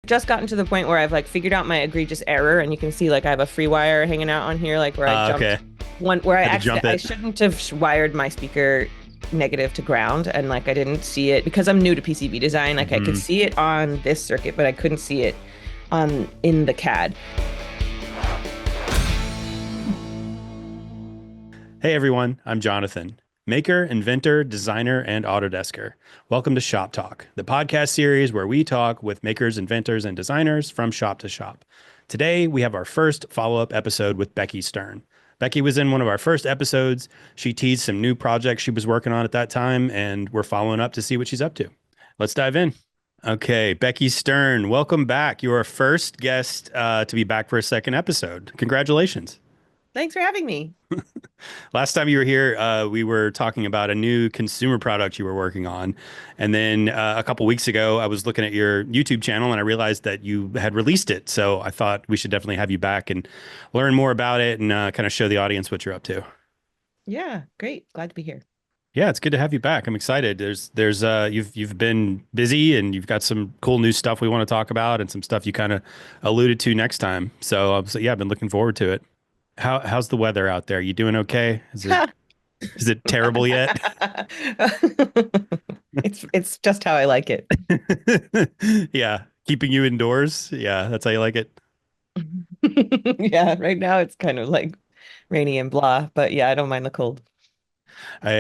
just gotten to the point where I've like figured out my egregious error, and you can see like I have a free wire hanging out on here, like where I Okay. jumped one where Had to jump I it. shouldn't have wired my speaker negative to ground, and like I didn't see it because I'm new to PCB design. Like I could hmm see it on this circuit, but I couldn't see it on in the CAD. Hey everyone, I'm Jonathan, maker, inventor, designer, and Autodesker. Welcome to Shop Talk, the podcast series where we talk with makers, inventors, and designers from shop to shop. Today, we have our first follow-up episode with Becky Stern. Becky was in one of our first episodes. She teased some new projects she was working on at that time, and we're following up to see what she's up to. Let's dive in. Okay, Becky Stern, welcome back. You're our first guest to be back for a second episode. Congratulations. Thanks for having me. Last time you were here, we were talking about a new consumer product you were working on. And then a couple weeks ago, I was looking at your YouTube channel and I realized that you had released it. So I thought we should definitely have you back and learn more about it and kind of show the audience what you're up to. Yeah, great. Glad to be here. Yeah, it's good to have you back. I'm excited. You've been busy and you've got some cool new stuff we want to talk about and some stuff you kind of alluded to next time. So yeah, I've been looking forward to it. How's the weather out there? You doing okay? Is it terrible yet? It's just how I like it. Yeah, keeping you indoors. Yeah, that's how you like it. Yeah, right now it's kind of like rainy and blah, but yeah, I don't mind the cold. I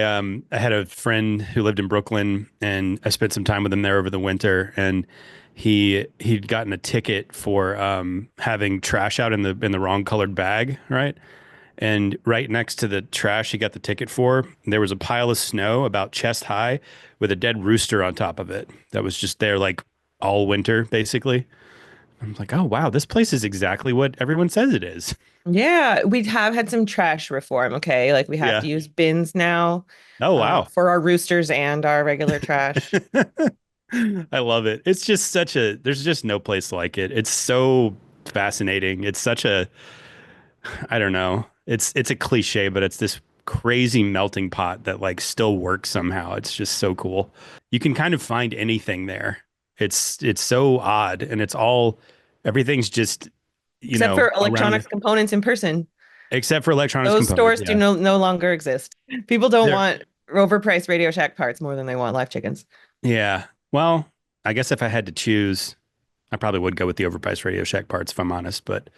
had a friend who lived in Brooklyn, and I spent some time with him there over the winter, and he'd gotten a ticket for having trash out in the wrong colored bag, right? And right next to the trash he got the ticket for, there was a pile of snow about chest high with a dead rooster on top of it that was just there like all winter, basically. I'm like, oh wow, this place is exactly what everyone says it is. Yeah, we have had some trash reform, okay? Like we have Yeah. to use bins now Oh wow. for our roosters and our regular trash. I love it. It's just there's just no place like it. It's so fascinating. It's such a, I don't know. It's a cliche, but it's this crazy melting pot that like still works somehow. It's just so cool. You can kind of find anything there. It's so odd and everything's just, Except for around electronics components in person. except for electronics Those components. stores do Yeah. no longer exist. People don't There. want overpriced Radio Shack parts more than they want live chickens. Yeah. Well, I guess if I had to choose, I probably would go with the overpriced Radio Shack parts if I'm honest, but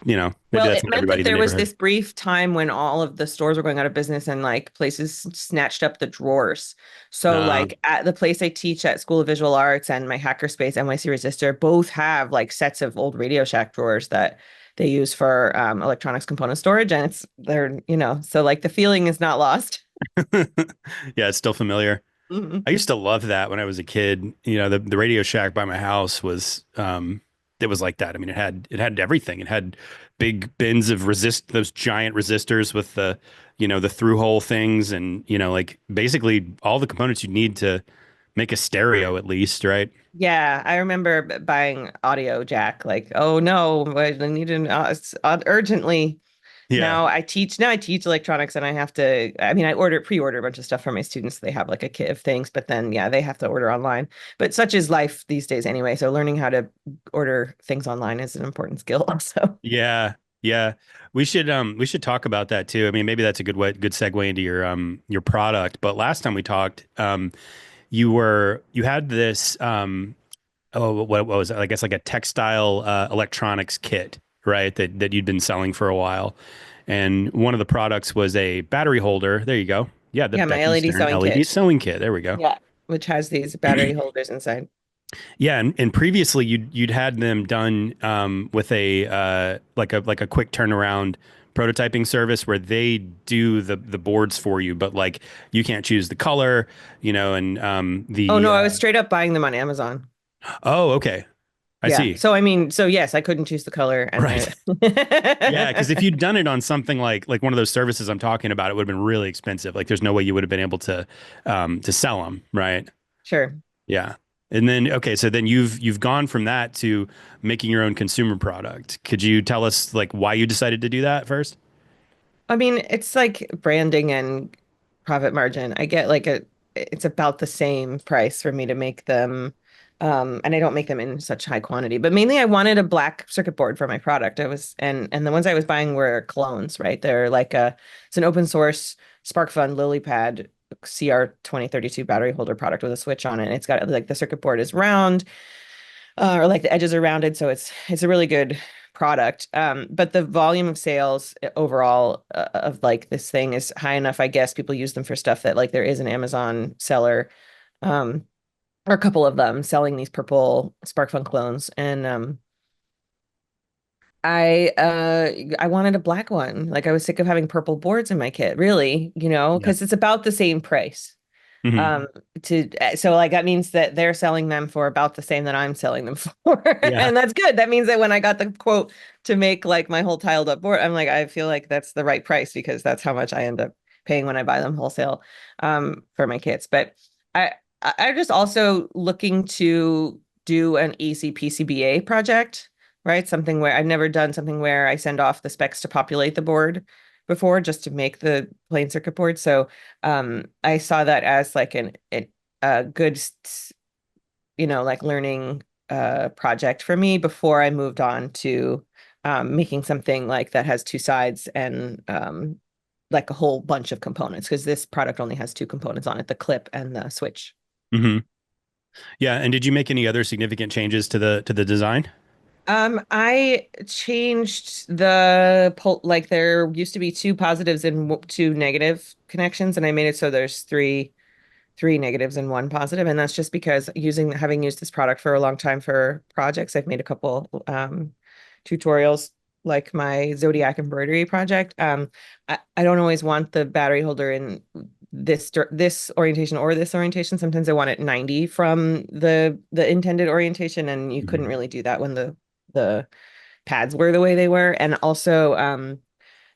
maybe Well, that's it not meant everybody that in the there was neighborhood. this brief time when all of the stores were going out of business and like places snatched up the drawers. So Uh, like at the place I teach at School of Visual Arts and my hackerspace NYC Resistor both have like sets of old Radio Shack drawers that they use for electronics component storage, and so like the feeling is not lost. yeah, it's still familiar. Mhm. I used to love that when I was a kid. The Radio Shack by my house was it was like that. I mean, it had everything. It had big bins of those giant resistors with the through hole things and like basically all the components you need to make a stereo at least, right? Yeah, I remember buying audio jack. Like, oh no, I need an urgently. Yeah. Now I teach electronics, and I have to, I mean, I pre-order a bunch of stuff for my students. They have like a kit of things, but then yeah, they have to order online. But such is life these days anyway. So learning how to order things online is an important skill also. Yeah. Yeah. We should talk about that too. I mean, maybe that's a good segue into your product. But last time we talked, you had this what was it? I guess like a textile electronics kit, right? That you'd been selling for a while. And one of the products was a battery holder. There you go. Yeah, the Yeah, my Becky LED Stern sewing LED kit. sewing kit. There we go. Yeah. Which has these battery holders inside. Yeah, and previously you'd had them done with a like a quick turnaround prototyping service where they do the boards for you, but like you can't choose the color, and Oh the no, I was straight up buying them on Amazon. oh, okay. I Yeah. see. So I mean, so yes, I couldn't choose the color and Right. Yeah, because if I you'd done it on something like one of those services I'm talking about, it would have been really expensive. Like there's no way you would have been able to sell them, right? sure. Yeah. And then okay, so then you've gone from that to making your own consumer product. Could you tell us like why you decided to do that first? I mean, it's like branding and profit margin. I get like it's about the same price for me to make them And I don't make them in such high quantity, but mainly I wanted a black circuit board for my product. And the ones I was buying were clones, right? They're like it's an open source SparkFun LilyPad CR2032 battery holder product with a switch on it. And it's got like the circuit board is round, or like the edges are rounded, so it's a really good product. But the volume of sales overall of like this thing is high enough. I guess people use them for stuff that like there is an Amazon seller. Um, or a couple of them selling these purple SparkFun clones. And I wanted a black one. Like I was sick of having purple boards in my kit, really, Yeah. because it's about the same price. Hmm. Um so like that means that they're selling them for about the same that I'm selling them for. Yeah. And that's good. That means that when I got the quote to make like my whole tiled up board, I'm like, I feel like that's the right price because that's how much I end up paying when I buy them wholesale for my kits. But I I'm just also looking to do an easy PCBA project, right? Something where I've never done something where I send off the specs to populate the board before just to make the plain circuit board. So I saw that as like a good like learning project for me before I moved on to making something like that has two sides and like a whole bunch of components because this product only has two components on it, the clip and the switch. Hmm. Yeah. And did you make any other significant changes to the design? I changed the pol like there used to be two positives and two negative connections, and I made it so there's three negatives and one positive, and that's just because having used this product for a long time for projects, I've made a couple tutorials like my Zodiac embroidery project. I don't always want the battery holder in this orientation or this orientation. Sometimes I want it 90 from the intended orientation, and you couldn't Mhm. really do that when the pads were the way they were. And also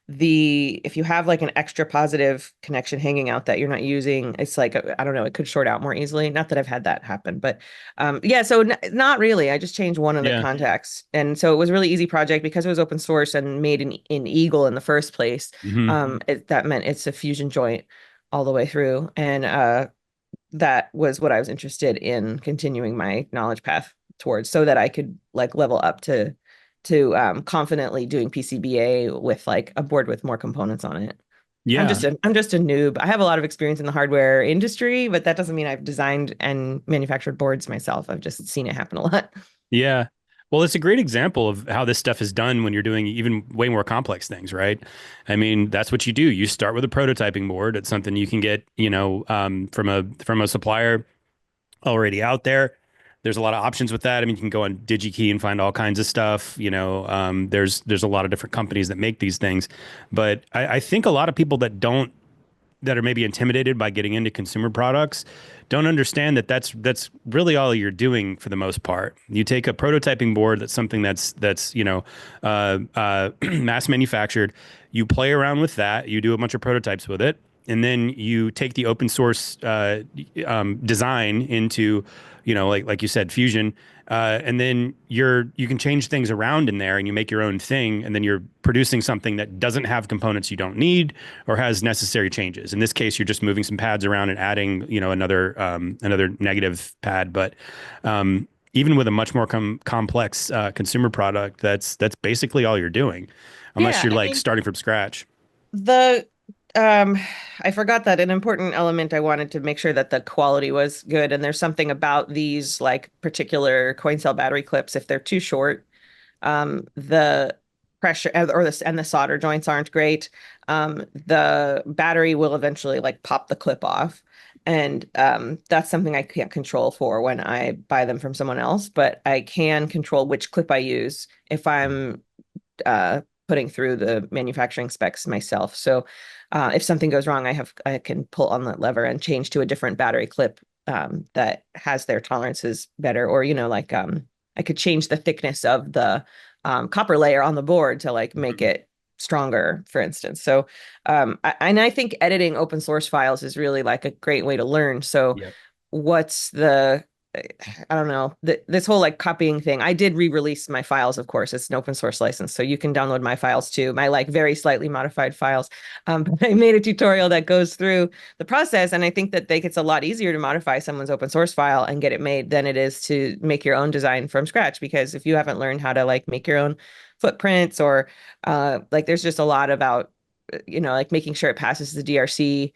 the if you have like an extra positive connection hanging out that you're not using, it's like I don't know, it could short out more easily. Not that I've had that happen, but yeah, so not really. I just changed one of the Yeah. contacts, and so it was a really easy project because it was open source and made in Eagle in the first place. Hmm. That meant it's a fusion joint all the way through, and that was what I was interested in continuing my knowledge path towards so that I could like level up to confidently doing PCBA with like a board with more components on it. Yeah. I'm just a noob. I have a lot of experience in the hardware industry, but that doesn't mean I've designed and manufactured boards myself. I've just seen it happen a lot. Yeah. Well, it's a great example of how this stuff is done when you're doing even way more complex things, right? I mean, that's what you do. You start with a prototyping board. It's something you can get, from a supplier already out there. There's a lot of options with that. I mean, you can go on DigiKey and find all kinds of stuff. There's a lot of different companies that make these things, but I think a lot of people that are maybe intimidated by getting into consumer products don't understand that that's really all you're doing for the most part. You take a prototyping board that's something that's mass manufactured. You play around with that. You do a bunch of prototypes with it, and then you take the open source design into, like you said, Fusion, and then you can change things around in there, and you make your own thing, and then you're producing something that doesn't have components you don't need or has necessary changes. In this case, you're just moving some pads around and adding, another negative pad. But even with a much more complex consumer product, that's basically all you're doing, unless Yeah, you're I like mean, starting from scratch. the um I forgot that an important element I wanted to make sure that the quality was good. And there's something about these like particular coin cell battery clips, if they're too short, the pressure and the solder joints aren't great. The battery will eventually like pop the clip off. And that's something I can't control for when I buy them from someone else, but I can control which clip I use if I'm uh, putting through the manufacturing specs myself. So if something goes wrong, I can pull on that lever and change to a different battery clip that has their tolerances better, or like I could change the thickness of the copper layer on the board to like make Mhm. it stronger, for instance. So and I think editing open source files is really like a great way to learn. So Yep. what's the I don't know, this whole like copying thing. I did re-release my files, of course. It's an open source license, so you can download my files too, my like very slightly modified files. But I made a tutorial that goes through the process, and I think that it's a lot easier to modify someone's open source file and get it made than it is to make your own design from scratch. Because if you haven't learned how to like make your own footprints or like there's just a lot about like making sure it passes the DRC.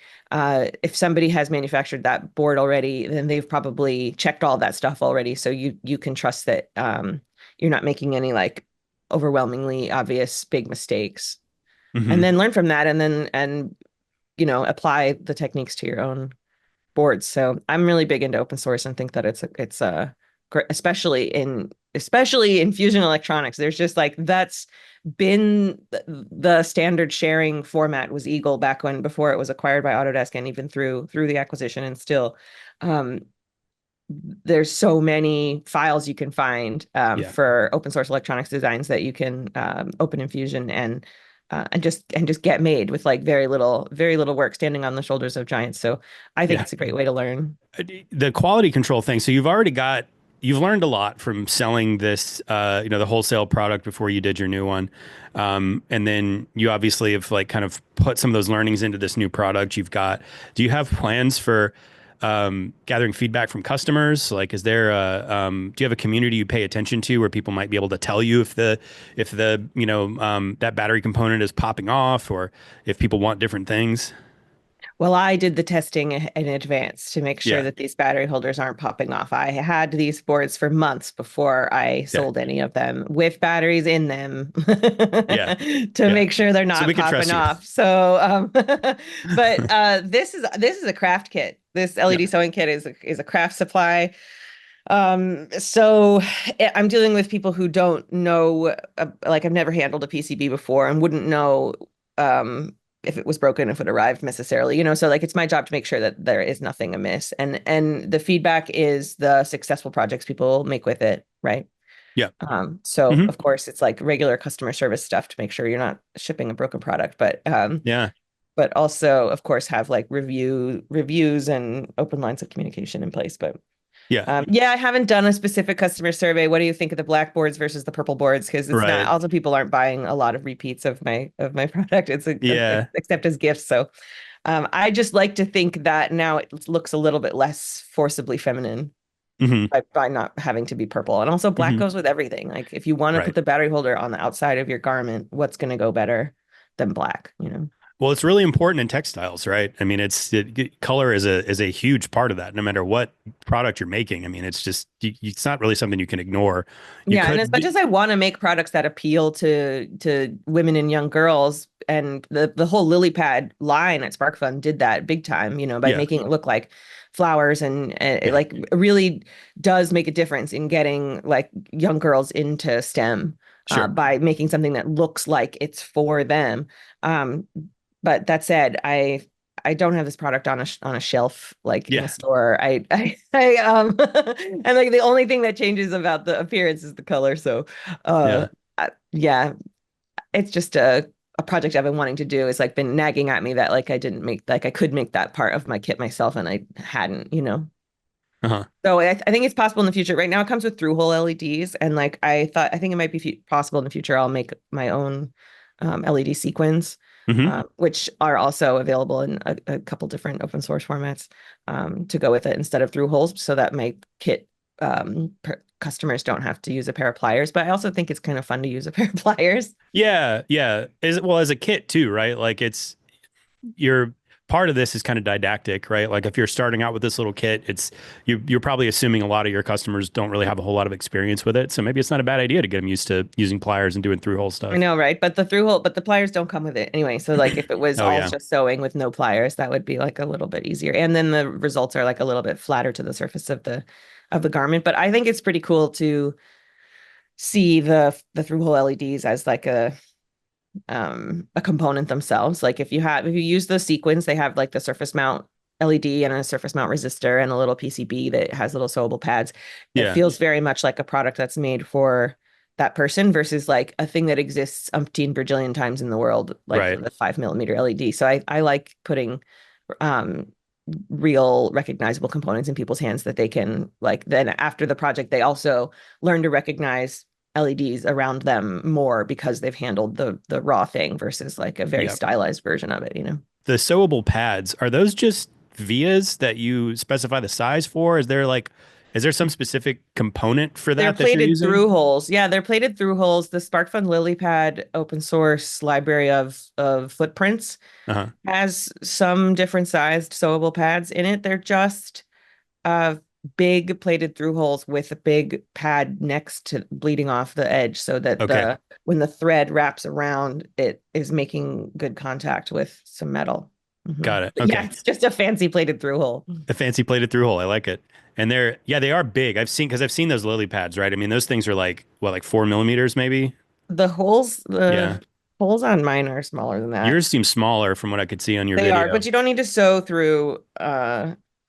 If somebody has manufactured that board already, then they've probably checked all that stuff already. So you can trust that you're not making any like overwhelmingly obvious big mistakes. And Hmm. then learn from that and apply the techniques to your own boards. So I'm really big into open source and think that it's a especially in fusion electronics. There's just like that's been the standard sharing format was Eagle back when before it was acquired by Autodesk and even through the acquisition and still um, there's so many files you can find Yeah. for open source electronics designs that you can open in Fusion and just get made with like very little work standing on the shoulders of giants. So I think Yeah. it's a great way to learn. The quality control thing. So you've learned a lot from selling this, the wholesale product before you did your new one. And then you obviously have like kind of put some of those learnings into this new product you've got. Do you have plans for gathering feedback from customers? Like, do you have a community you pay attention to where people might be able to tell you if that battery component is popping off or if people want different things? Well, I did the testing in advance to make sure Yeah. that these battery holders aren't popping off. I had these boards for months before I Yeah. sold any of them with batteries in them Yeah. to Yeah. make sure they're So not we can popping trust you. off. So, but this is a craft kit. This Yeah. LED sewing kit is a craft supply. So I'm dealing with people who don't know, like I've never handled a PCB before and wouldn't know um, if it was broken, if it arrived necessarily, so like it's my job to make sure that there is nothing amiss. And the feedback is the successful projects people make with it, right? Yeah. So Hmm. of course it's like regular customer service stuff to make sure you're not shipping a broken product, Yeah. but also of course have like reviews and open lines of communication in place. But Yeah. yeah, I haven't done a specific customer survey. What do you think of the black boards versus the purple boards? Because it's not Right. also people aren't buying a lot of repeats of my product. Yeah. Except as gifts. So I just like to think that now it looks a little bit less forcibly feminine Hmm. by not having to be purple. And also black Hmm. goes with everything. Like if you want to put Right. the battery holder on the outside of your garment, what's going to go better than black? Well, it's really important in textiles, right? I mean, color is a huge part of that. No matter what product you're making, I mean, it's not really something you can ignore. You Yeah, and as could, much as I want to make products that appeal to women and young girls, and the whole lily pad line at SparkFun did that big time, by yeah, making it look like flowers and it yeah, like really does make a difference in getting like young girls into STEM sure, by making something that looks like it's for them. Um, but that said, I don't have this product on a shelf like in a yeah, store. I and like the only thing that changes about the appearance is the color. So uh yeah. yeah, it's just a project I've been wanting to do. It's like been nagging at me that like I didn't make like I could make that part of my kit myself and I hadn't. Uh-huh. So I think it's possible in the future. Right now it comes with through hole LEDs and like I think it might be possible in the future I'll make my own LED sequins Hmm. which are also available in a couple different open source formats to go with it instead of through holes, so that my kit customers don't have to use a pair of pliers. But I also think it's kind of fun to use a pair of pliers. Yeah, yeah. As a kit too, right? Like you're part of this is kind of didactic, right? Like if you're starting out with this little kit, you're probably assuming a lot of your customers don't really have a whole lot of experience with it. So maybe it's not a bad idea to get them used to using pliers and doing through hole I stuff. know, right? But the pliers don't come with it anyway. So like if it was Oh all yeah. just sewing with no pliers, that would be like a little bit easier. And then the results are like a little bit flatter to the surface of the garment. But I think it's pretty cool to see the through hole LEDs as like a component themselves. Like if you use the sequence, they have like the surface mount LED and a surface mount resistor and a little PCB that has little sewable pads. It Yeah. feels very much like a product that's made for that person versus like a thing that exists umpteen bajillion times in the world, like Right. the 5 millimeter LED. So I like putting real recognizable components in people's hands that they can like then after the project they also learn to recognize LEDs around them more because they've handled the raw thing versus like a very Yep. stylized version of it, you know. The sewable pads, are those just vias that you specify the size for? Is there some specific component for They're that you're plated using? through holes. Yeah, they're plated through holes. The SparkFun LilyPad open source library of footprints Uh-huh. has some different sized sewable pads in it. They're just uh big plated through holes with a big pad next to bleeding off the edge so that Okay. the when the thread wraps around it is making good contact with some metal. Got it. But yeah, Okay. it's just a fancy plated through hole. The fancy plated through hole. I like it. And yeah, they are big. Because I've seen those lily pads, right? I mean, those things are like, what, like 4 millimeters maybe? The Yeah. holes on mine are smaller than that. Yours seem smaller from what I could see on your They are, but video. you don't need to sew through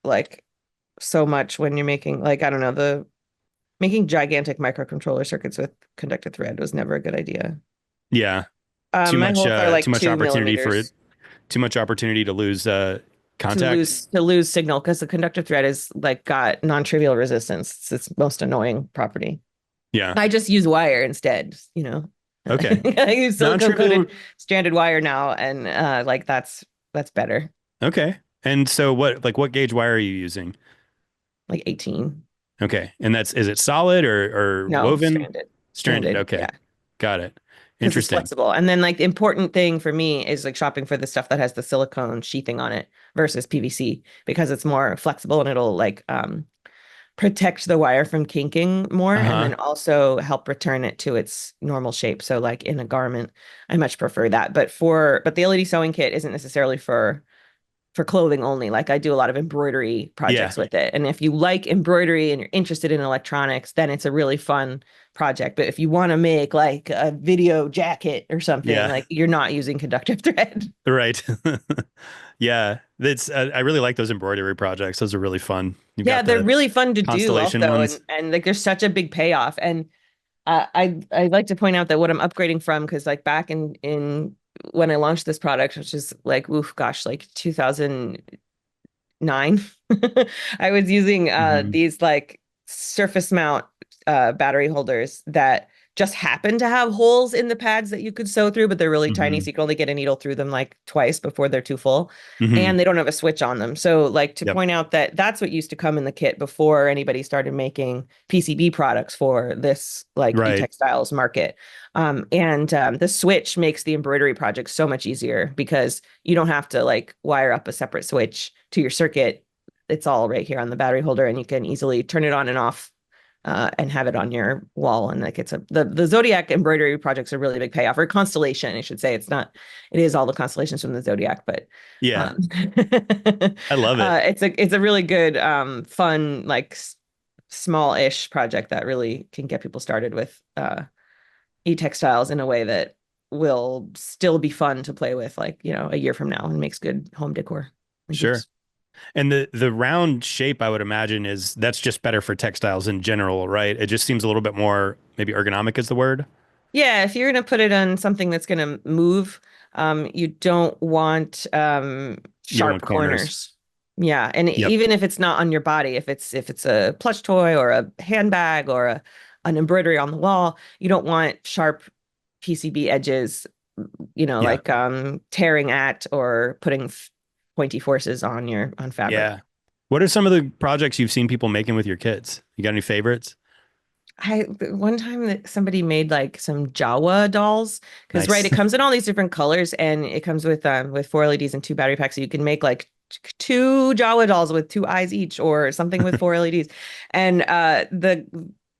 like so much when you're making like I don't know, the making gigantic microcontroller circuits with conductive thread was never a good idea. Yeah. My holes are Too like much two opportunity for it. millimeters Too much opportunity to lose contact. to lose signal because the conductive thread is like got non-trivial resistance. It's its most annoying property. Yeah. I just use wire instead, you know. Okay. I use silicone Non-trivial. coated stranded wire now, and like that's better. Okay. And so what gauge wire are you using? Like 18. Okay. And is it solid or No, woven? stranded. Stranded. Stranded, Okay. yeah. Got it. Because it's Interesting. flexible. And then like the important thing for me is like shopping for the stuff that has the silicone sheathing on it versus PVC because it's more flexible and it'll like protect the wire from kinking more and Uh-huh. then also help return it to its normal shape. So like in a garment, I much prefer that. But the LED sewing kit isn't necessarily for clothing only. Like I do a lot of embroidery Yeah. projects with it. And if you like embroidery and you're interested in electronics, then it's a really fun project. But if you want to make like a video jacket or something, Yeah. like you're not using conductive thread. Right. Yeah. I really like those embroidery projects. Those are really fun. You've Yeah, got they're the really fun to do constellation also. ones. And like there's such a big payoff. And I like to point out that what I'm upgrading from, because like back in when I launched this product, which is like, oof, gosh, like 2009, I was using Hmm. these like surface mount battery holders that just happen to have holes in the pads that you could sew through, but they're really tiny, Hmm. so you can only get a needle through them like twice before they're too full, Hmm. and they don't have a switch on them. So, like to Yep. point out that that's what used to come in the kit before anybody started making PCB products for this like Right. e-textiles market. And the switch makes the embroidery project so much easier because you don't have to like wire up a separate switch to your circuit. It's all right here on the battery holder, and you can easily turn it on and off and have it on your wall. And like the Zodiac embroidery projects are really big payoff, or constellation, I should say. It is all the constellations from the Zodiac, but Yeah. um, I love it. it's a really good, fun, like small-ish project that really can get people started with e-textiles in a way that will still be fun to play with, like, you know, a year from now and makes good home decor and Sure. gifts. And the round shape, I would imagine, that's just better for textiles in general, right? It just seems a little bit more, maybe ergonomic is the word. Yeah, if you're going to put it on something that's going to move, you don't want You don't want sharp corners. corners. Yeah, and Yep. even if it's not on your body, if it's a plush toy or a handbag or an embroidery on the wall, you don't want sharp PCB edges, you know, Yeah. like tearing at or putting pointy forces on your on fabric. Yeah. What are some of the projects you've seen people making with your kids? You got any favorites? One time that somebody made like some Jawa dolls because right, Nice. it comes in all these different colors and it comes with four LEDs and two battery packs. So you can make like two Jawa dolls with two eyes each or something with four LEDs. And the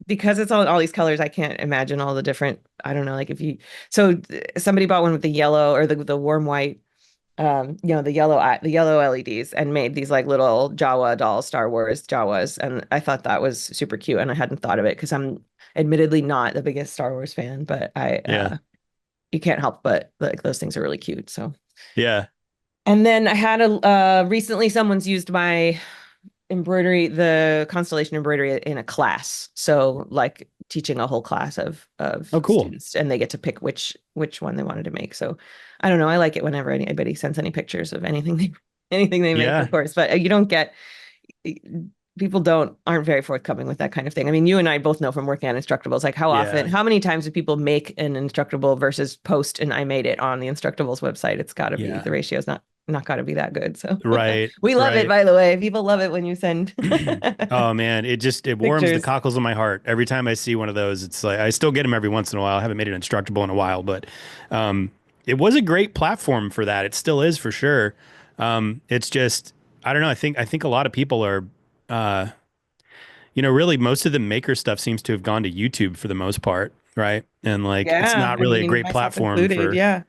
because it's all these colors, I can't imagine all the different, I don't know, like if you so somebody bought one with the yellow or the warm white you know, the yellow LEDs and made these like little Jawa dolls, Star Wars Jawas. And I thought that was super cute. And I hadn't thought of it because I'm admittedly not the biggest Star Wars fan, but Yeah. you can't help but like those things are really cute. So, Yeah. and then I had recently someone's used my embroidery, the constellation embroidery in a class. So like teaching a whole class of Oh, cool. students and they get to pick which one they wanted to make. So I don't know. I like it whenever anybody sends any pictures of anything they anything they make, of Yeah. course, but you don't get people don't aren't very forthcoming with that kind of thing. I mean, you and I both know from working on Instructables, like Yeah. how many times do people make an Instructable versus post and I made it on the Instructables website? It's got to be Yeah. the ratio's not got to be that good. So Right. we love it, Right. by the way. People love it when you send Oh man, it warms the pictures. cockles of my heart every time I see one of those. It's like I still get them every once in a while. I haven't made it instructable in a while, but um, it was a great platform for that. It still is for sure. It's just I don't know. I think a lot of people are, uh, really most of the maker stuff seems to have gone to YouTube for the most part, right? And like it's Yeah, not I really a mean, great myself platform included. for. Yeah.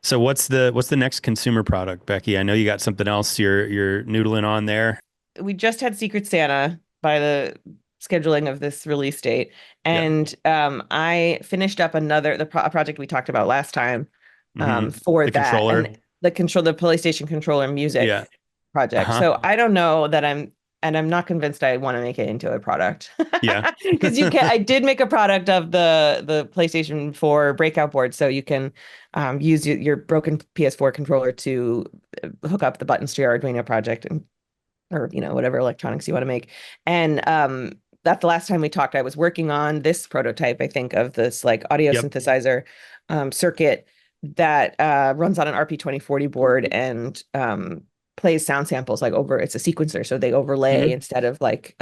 So what's the next consumer product, Becky? I know you got something else you're noodling on there. We just had Secret Santa by the scheduling of this release date, Yeah. and I finished up a project we talked about last time Hmm. for The that, controller. and the PlayStation controller music Yeah. project. Uh-huh. So I don't know that I'm not convinced I want to make it into a product Yeah. because you can. I did make a product of the PlayStation 4 breakout board, so you can use your broken PS4 controller to hook up the buttons to your Arduino project and or whatever electronics you want to make. And that's the last time we talked. I was working on this prototype, I think, of this like audio Yep. synthesizer circuit that runs on an RP2040 board and plays sound samples like over. It's a sequencer, so they overlay Hmm. instead of like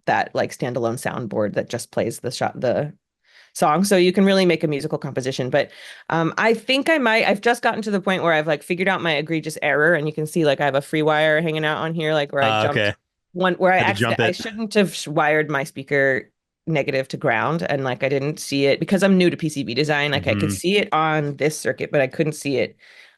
that like standalone soundboard that just plays the song. So you can really make a musical composition. But I think I've just gotten to the point where I've like figured out my egregious error. And you can see like I have a free wire hanging out on here, like where I jumped Okay. one where Had to jump I it. shouldn't have wired my speaker negative to ground. And like I didn't see it because I'm new to PCB design. Like I could Hmm. see it on this circuit, but I couldn't see it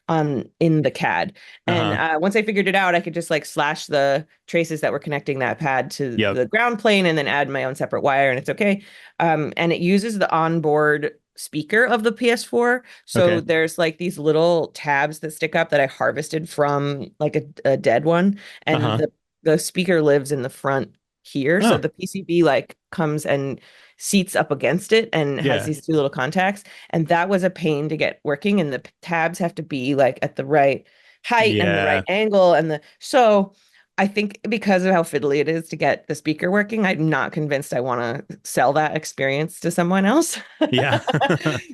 on in the CAD. And Uh-huh. once I figured it out, I could just like slash the traces that were connecting that pad to Yep. the ground plane and then add my own separate wire, and it's okay. And it uses the onboard speaker of the PS4. So Okay. there's like these little tabs that stick up that I harvested from like a dead one. And Uh-huh. the speaker lives in the front here. So Oh, the PCB like comes and seats up against it and has yeah. these two little contacts. And that was a pain to get working. And the tabs have to be like at the right height and the right Yeah. angle. So I think because of how fiddly it is to get the speaker working, I'm not convinced I want to sell that experience to someone else. Yeah.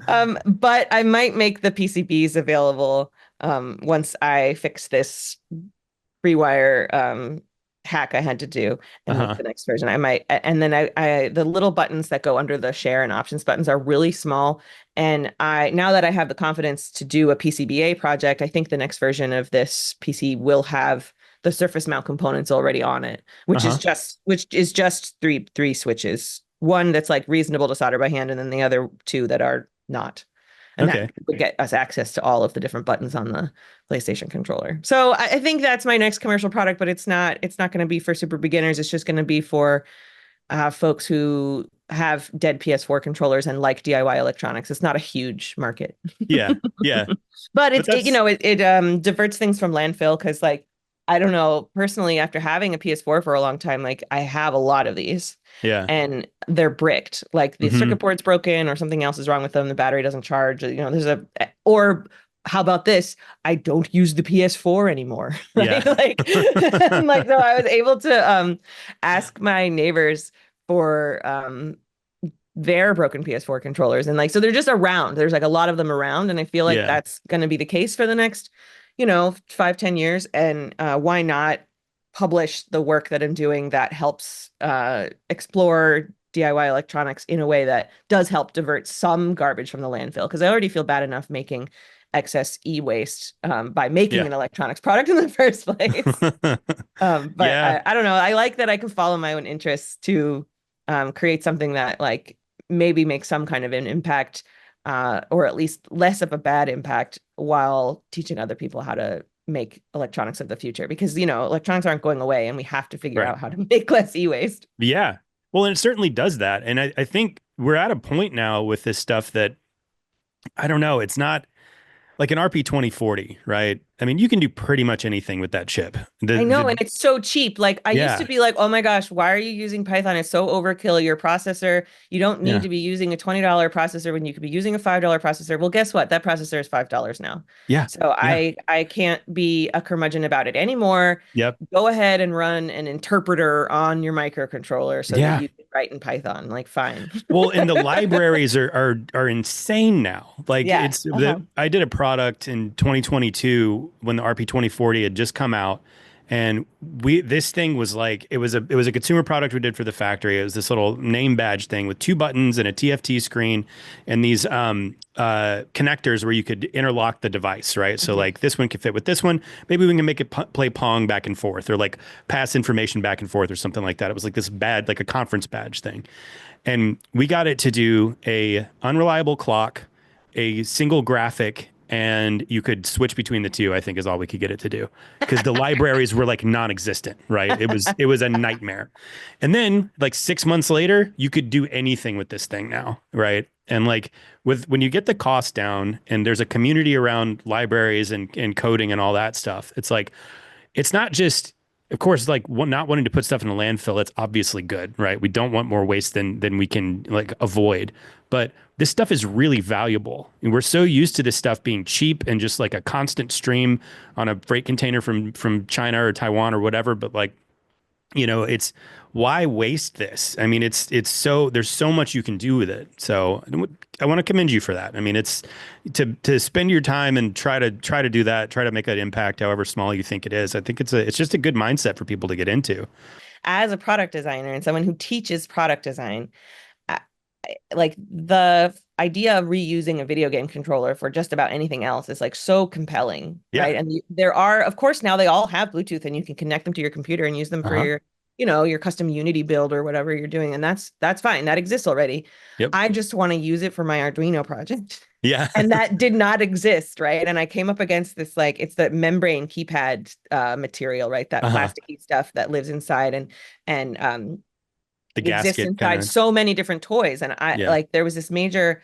But I might make the PCBs available once I fix this free wire hack I had to do and make Uh-huh. the next version. I might, and then the little buttons that go under the share and options buttons are really small. And now that I have the confidence to do a PCBA project, I think the next version of this PC will have the surface mount components already on it, Uh-huh. which is just three switches. One that's like reasonable to solder by hand, and then the other two that are not. And that Okay. would get us access to all of the different buttons on the PlayStation controller. So I think that's my next commercial product, but it's not going to be for super beginners. It's just going to be for folks who have dead PS4 controllers and like DIY electronics. It's not a huge market, Yeah. Yeah. but But that's it diverts things from landfill because like I don't know personally after having a PS4 for a long time, like I have a lot of these yeah. and they're bricked. Like the circuit Hmm. board's broken or something else is wrong with them. The battery doesn't charge. Or how about this? I don't use the PS4 anymore, right? Yeah. Like, and like, so I was able to ask my neighbors for their broken PS4 controllers. And like, so they're just around. There's like a lot of them around. And I feel like Yeah. that's going to be the case for the next, 5, 10 years. And why not publish the work that I'm doing that helps explore DIY electronics in a way that does help divert some garbage from the landfill? Because I already feel bad enough making excess e-waste by making Yeah. an electronics product in the first place. But Yeah. I don't know. I like that I can follow my own interests to create something that like maybe makes some kind of an impact, or at least less of a bad impact, while teaching other people how to make electronics of the future. Because electronics aren't going away, and we have to figure Right. out how to make less e-waste. Yeah. Well, and it certainly does that. And I think we're at a point now with this stuff that I don't know. It's not like an RP 2040, right? I mean, you can do pretty much anything with that chip. I know, and it's so cheap. Like I used to Yeah, be like, oh my gosh, why are you using Python? It's so overkill. Your processor, you don't need yeah, to be using a $20 processor when you could be using a $5 processor. Well, guess what? That processor is $5 now. yeah, So yeah, I can't be a curmudgeon about it anymore. yep. Go ahead and run an interpreter on your microcontroller so that Yeah. you can write in Python. Like fine. Well, and the libraries are insane now. Like Yeah. it's the Uh-huh. I did a product in 2022 when the RP 2040 had just come out, and we this thing was like it was a consumer product we did for the factory. It was this little name badge thing with two buttons and a TFT screen and these connectors where you could interlock the device, right? So Mhm. like this one could fit with this one. Maybe we can make it play Pong back and forth or like pass information back and forth or something like that. It was like this bad like a conference badge thing. And we got it to do a unreliable clock, a single graphic, and you could switch between the two, I think is all we could get it to do. Because the libraries were like non-existent, right? It was a nightmare. And then like 6 months later, you could do anything with this thing now, right? And like with when you get the cost down and there's a community around libraries and coding and all that stuff, it's like it's not just of course like not wanting to put stuff in a landfill. That's obviously good, right? We don't want more waste than we can like avoid, but this stuff is really valuable and we're so used to this stuff being cheap and just like a constant stream on a freight container from China or Taiwan or whatever. But like it's why waste this? I mean, it's so there's so much you can do with it. So I want to commend you for that. I mean, it's to spend your time and try to do that, try to make an impact, however small you think it is. I think it's just a good mindset for people to get into. As a product designer and someone who teaches product design, I- like the idea of reusing a video game controller for just about anything else is like so compelling, Yeah. right? And there are, of course, now they all have Bluetooth and you can connect them to your computer and use them for Uh-huh. your custom Unity build or whatever you're doing. And that's fine. That exists already. Yep. I just want to use it for my Arduino project. Yeah. And that did not exist, right? And I came up against this like it's the membrane keypad material, right? That Uh-huh. plasticky stuff that lives inside and The exists gasket kind inside of. so many different toys. And I Yeah. like there was this major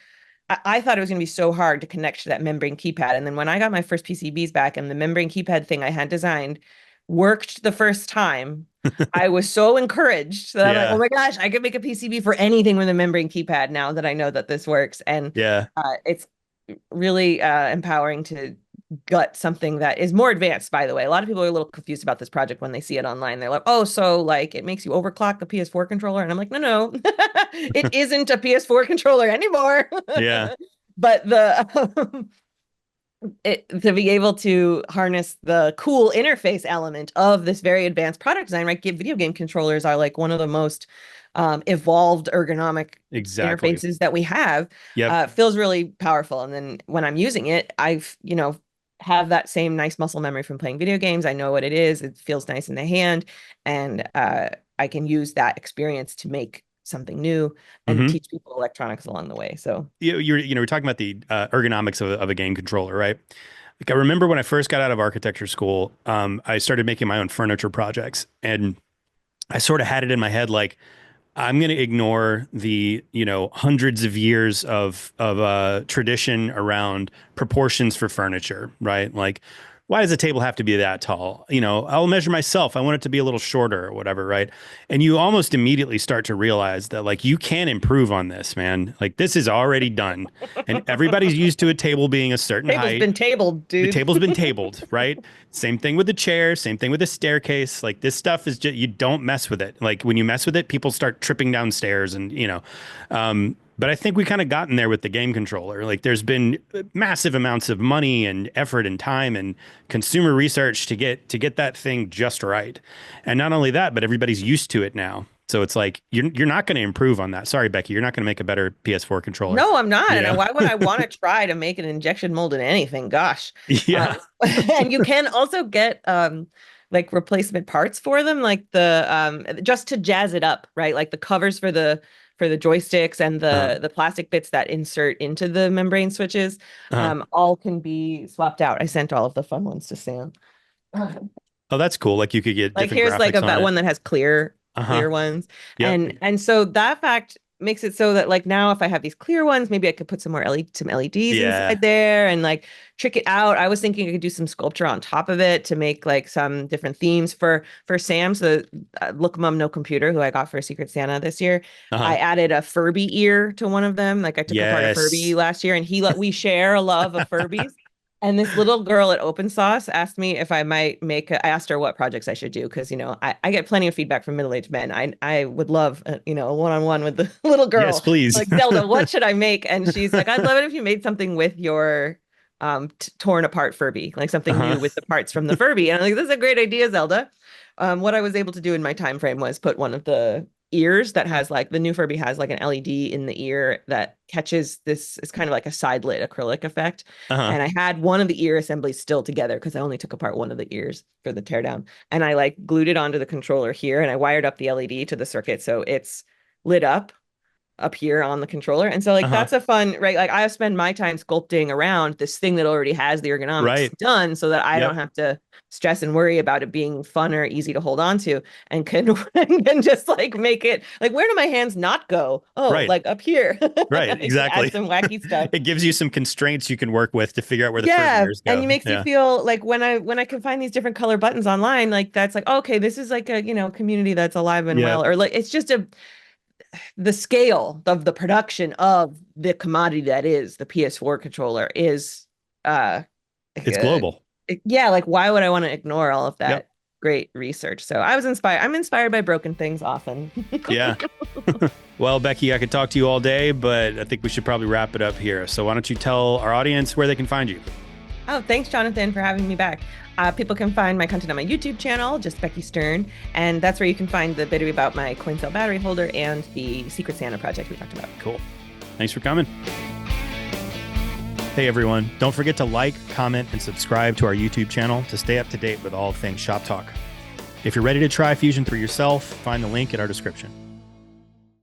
I thought it was going to be so hard to connect to that membrane keypad. And then when I got my first PCBs back and the membrane keypad thing I had designed worked the first time, I was so encouraged that I'm like, oh Yeah. my gosh, I could make a PCB for anything with a membrane keypad now that I know that this works. And Yeah. it's really empowering to gut something that is more advanced, by the way. A lot of people are a little confused about this project when they see it online. They're like, oh, so like it makes you overclock the PS4 controller. And I'm like, no, no, it isn't a PS4 controller anymore. Yeah. But to be able to harness the cool interface element of this very advanced product design, right? Video game controllers are like one of the most evolved ergonomic Exactly. interfaces that we have. Yep. Feels really powerful. And then when I'm using it, have that same nice muscle memory from playing video games. I know what it is. It feels nice in the hand, and I can use that experience to make something new and Hmm. teach people electronics along the way. So We're talking about the ergonomics of a game controller, right? Like I remember when I first got out of architecture school, I started making my own furniture projects, and I sort of had it in my head like I'm going to ignore the hundreds of years of tradition around proportions for furniture, right? Like, why does a table have to be that tall? I'll measure myself. I want it to be a little shorter or whatever, right? And you almost immediately start to realize that like you can improve on this, man. Like this is already done, and everybody's used to a table being a certain table's height. been tabled, The dude. table's been tabled, right? Same thing with the chair, same thing with the staircase. Like this stuff is just, you don't mess with it. Like when you mess with it, people start tripping downstairs but I think we kind of gotten there with the game controller. Like there's been massive amounts of money and effort and time and consumer research to get that thing just right. And not only that, but everybody's used to it now. So it's like you're not going to improve on that. Sorry, Becky, you're not going to make a better PS4 controller. No, I'm not. You And know? why would I want to try to make an injection mold in anything? Gosh. Yeah. And you can also get like replacement parts for them, like the just to jazz it up, right? Like the covers for the joysticks and Uh, the plastic bits that insert into the membrane switches, uh. all can be swapped out. I sent all of the fun ones to Sam. Oh, that's cool. Like you could get Like different here's like graphics on a it. one that has clear Uh-huh. clear ones. Yep. And so that fact makes it so that like now if I have these clear ones, maybe I could put some more some LEDs Yeah. inside there and like trick it out. I was thinking I could do some sculpture on top of it to make like some different themes for Sam, so Look Mum No Computer, who I got for Secret Santa this year. Uh-huh. I added a Furby ear to one of them. Like I took apart a Furby Yes. last year, and we share a love of Furbies. And this little girl at Open Sauce asked me if I might I asked her what projects I should do because, I get plenty of feedback from middle-aged men. I would love, a one-on-one with the little Yes, girl. please. Like, Zelda, what should I make? And she's like, I'd love it if you made something with your torn apart Furby, like something Uh-huh. new with the parts from the Furby. And I'm like, this is a great idea, Zelda. What I was able to do in my time frame was put one of the ears that has like the new Furby has like an LED in the ear that catches this. It's kind of like a side lit acrylic effect. Uh-huh. And I had one of the ear assemblies still together because I only took apart one of the ears for the teardown. And I like glued it onto the controller here and I wired up the LED to the circuit so it's lit up here on the controller. And so like Uh-huh. that's a fun, right? Like I spend my time sculpting around this thing that already has the ergonomics Right. done so that I don't Yep. have to stress and worry about it being fun or easy to hold on to and can just like make it like where do my hands not go? Oh, Right. like up here. Right. I can add Exactly. some wacky stuff. It gives you some constraints you can work with to figure out where the Furby Yeah, ears and go. it makes me Yeah. feel like when I can find these different color buttons online, like that's like okay, this is like a community that's alive and Yep. well, or like it's just the scale of the production of the commodity that is the PS4 controller is uh, It's uh global. yeah, like why would I want to ignore all of Yep. that great research? So I was inspired. I'm inspired by broken things often. Yeah. Well, Becky, I could talk to you all day, but I think we should probably wrap it up here. So why don't you tell our audience where they can find you? Oh, thanks, Jonathan, for having me back. People can find my content on my YouTube channel, just Becky Stern, and that's where you can find the video about my coin cell battery holder and the Secret Santa project we talked about. Cool. Thanks for coming. Hey, everyone. Don't forget to like, comment, and subscribe to our YouTube channel to stay up to date with all things Shop Talk. If you're ready to try Fusion 3 yourself, find the link in our description.